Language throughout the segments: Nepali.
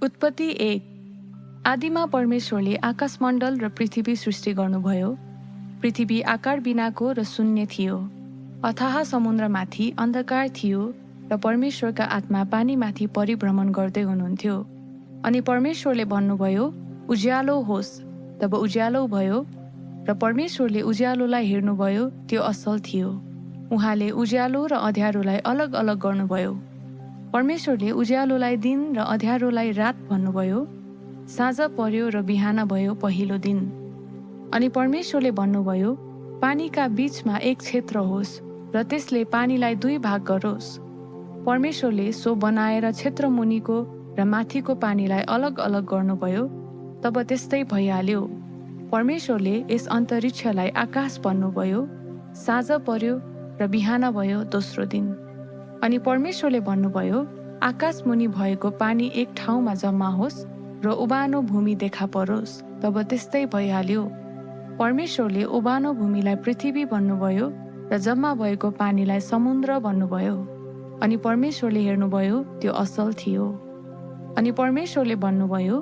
उत्पत्ति 1। आदिमा परमेश्वरले आकाशमण्डल र पृथ्वी सृष्टि गर्नुभयो। पृथ्वी आकार बिनाको र शून्य थियो। अथाह समुद्रमाथि अन्धकार थियो र परमेश्वरका आत्मा पानीमाथि परिभ्रमण गर्दै हुनुहुन्थ्यो। अनि परमेश्वरले भन्नुभयो, उज्यालो होस्। तब उज्यालो भयो र परमेश्वरले उज्यालोलाई हेर्नुभयो, त्यो असल थियो। उहाँले उज्यालो र अँध्यारोलाई अलग अलग गर्नुभयो। परमेश्वरले उज्यालोलाई दिन र अँध्यारोलाई रात भन्नुभयो। साँझ पर्यो र बिहान भयो पहिलो दिन। अनि परमेश्वरले भन्नुभयो, पानीका बीचमा एक क्षेत्र होस् र त्यसले पानीलाई दुई भाग गरोस्। परमेश्वरले सो बनाएर क्षेत्र मुनिको र माथिको पानीलाई अलग अलग गर्नुभयो। तब त्यस्तै भइहाल्यो। परमेश्वरले यस अन्तरिक्षलाई आकाश भन्नुभयो। साँझ पर्यो र बिहान भयो दोस्रो दिन। अनि परमेश्वरले भन्नुभयो, आकाश मुनि भएको पानी एक ठाउँमा जम्मा होस् र उबानो भूमि देखा परोस्। तब त्यस्तै भइहाल्यो। परमेश्वरले उबानो भूमिलाई पृथ्वी भन्नुभयो र जम्मा भएको पानीलाई समुद्र भन्नुभयो। अनि परमेश्वरले हेर्नुभयो, त्यो असल थियो। अनि परमेश्वरले भन्नुभयो,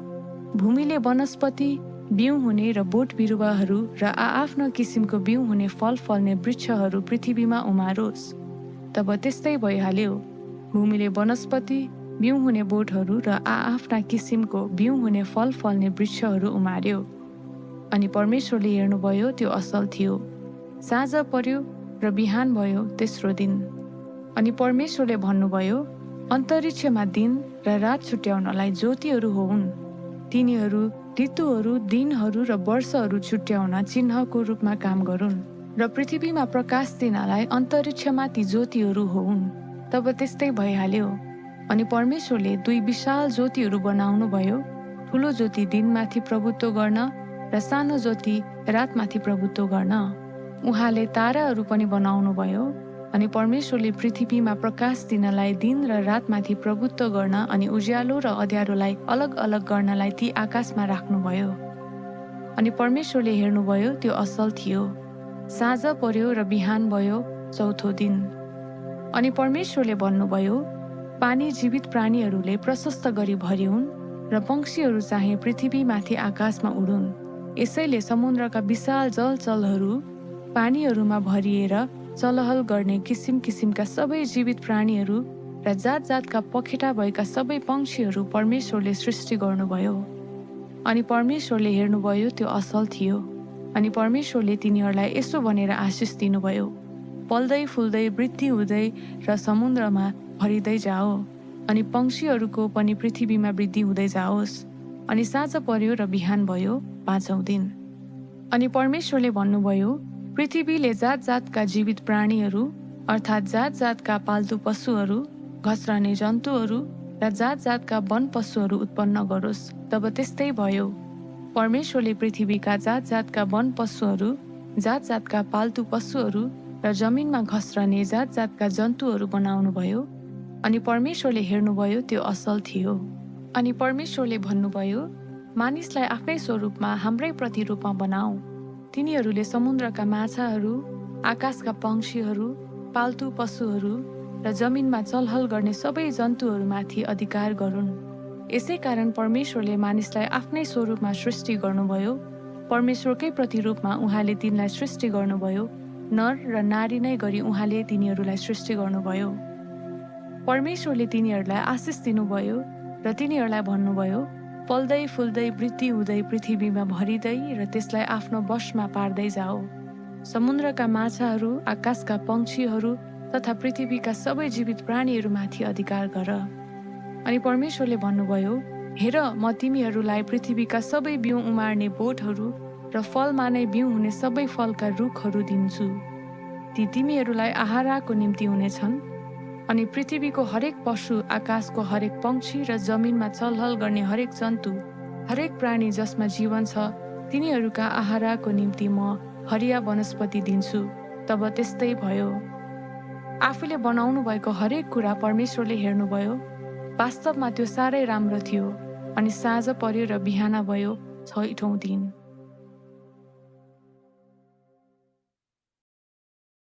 भूमिले वनस्पति, बिउ हुने र बोट बिरुवाहरू र आआफ्नो किसिमको बिउ हुने फल फल्ने वृक्षहरू पृथ्वीमा उमारोस्। तब त्यस्तै भइहाल्यो। भूमिले वनस्पति, बिउ हुने बोटहरू र आआफ्ना किसिमको बिउ हुने फल फल्ने वृक्षहरू उमार्यो। अनि परमेश्वरले हेर्नुभयो, त्यो असल थियो। साँझ पर्यो र बिहान भयो तेस्रो दिन। अनि परमेश्वरले भन्नुभयो, अन्तरिक्षमा दिन र रात छुट्याउनलाई ज्योतिहरू होउन्। तिनीहरू ऋतुहरू, दिनहरू र वर्षहरू छुट्याउन चिन्हको रूपमा काम गरून्। र पृथ्वीमा प्रकाश दिनलाई अन्तरिक्षमा ती ज्योतिहरू होउन्। तब त्यस्तै भइहाल्यो। अनि परमेश्वरले दुई विशाल ज्योतिहरू बनाउनु भयो। ठुलो ज्योति दिनमाथि प्रभुत्व गर्न र सानो ज्योति रातमाथि प्रभुत्व गर्न। उहाँले ताराहरू पनि बनाउनु भयो। अनि परमेश्वरले पृथ्वीमा प्रकाश दिनलाई दिन र रातमाथि प्रभुत्व गर्न अनि उज्यालो र अँध्यारोलाई अलग अलग गर्नलाई ती आकाशमा राख्नुभयो। अनि परमेश्वरले हेर्नुभयो, त्यो असल थियो। साँझ पर्यो र बिहान भयो चौथो दिन। अनि परमेश्वरले भन्नुभयो, पानी जीवित प्राणीहरूले प्रशस्त गरी भरिउन् र पंक्षीहरू चाहिँ पृथ्वीमाथि आकाशमा उडुन्। यसैले समुद्रका विशाल जलचलहरू पानीहरूमा भरिएर चलहल गर्ने किसिम किसिमका सबै जीवित प्राणीहरू र जात जातका पखेटा भएका सबै पंक्षीहरू परमेश्वरले सृष्टि गर्नुभयो। अनि परमेश्वरले हेर्नुभयो, त्यो असल थियो। अनि परमेश्वरले तिनीहरूलाई यसो भनेर आशिष दिनुभयो, फल्दै फुल्दै वृद्धि हुँदै र समुद्रमा भरिँदै जाओ। अनि पंक्षीहरूको पनि पृथ्वीमा वृद्धि हुँदै जाओस्। अनि साँझ पर्यो र बिहान भयो पाँचौं दिन। अनि परमेश्वरले भन्नुभयो, पृथ्वीले जात जातका जीवित प्राणीहरू अर्थात् जात जातका पाल्तु पशुहरू, घस्रने जन्तुहरू र जात जातका वन पशुहरू उत्पन्न गरोस्। तब त्यस्तै भयो। परमेश्वरले पृथ्वीका जात जातका वन पशुहरू, जात जातका पाल्तु पशुहरू र जमिनमा घस्रने जात जातका जन्तुहरू बनाउनु भयो। अनि परमेश्वरले हेर्नुभयो, त्यो असल थियो। अनि परमेश्वरले भन्नुभयो, मानिसलाई आफ्नै स्वरूपमा हाम्रै प्रतिरूपमा बनाऊ। तिनीहरूले समुद्रका माछाहरू, आकाशका पंक्षीहरू, पाल्तु पशुहरू र जमिनमा चलहल गर्ने सबै जन्तुहरूमाथि अधिकार गरून्। यसै कारण परमेश्वरले मानिसलाई आफ्नै स्वरूपमा सृष्टि गर्नुभयो। परमेश्वरकै प्रतिरूपमा उहाँले तिनलाई सृष्टि गर्नुभयो। नर र नारी नै गरी उहाँले तिनीहरूलाई सृष्टि गर्नुभयो। परमेश्वरले तिनीहरूलाई आशिष दिनुभयो र तिनीहरूलाई भन्नुभयो, फल्दै फुल्दै वृद्धि हुँदै पृथ्वीमा भरिँदै र त्यसलाई आफ्नो वशमा पार्दै जाओ। समुद्रका माछाहरू, आकाशका पंक्षीहरू तथा पृथ्वीका सबै जीवित प्राणीहरूमाथि अधिकार गर। अनि परमेश्वरले भन्नुभयो, हेर, म तिमीहरूलाई पृथ्वीका सबै बिउ उमार्ने बोटहरू र फलमा नै बिउ हुने सबै फलका रुखहरू दिन्छु। ती तिमीहरूलाई आहारको निम्ति हुनेछन्। अनि पृथ्वीको हरेक पशु, आकाशको हरेक पंक्षी र जमिनमा चलहल गर्ने हरेक जन्तु, हरेक प्राणी जसमा जीवन छ, तिनीहरूका आहारको निम्ति म हरिया वनस्पति दिन्छु। तब त्यस्तै भयो। आफूले बनाउनु भएको हरेक कुरा परमेश्वरले हेर्नुभयो। वास्तवमा त्यो साह्रै राम्रो थियो। अनि साँझ पर्यो र बिहान भयो छैठौं दिन।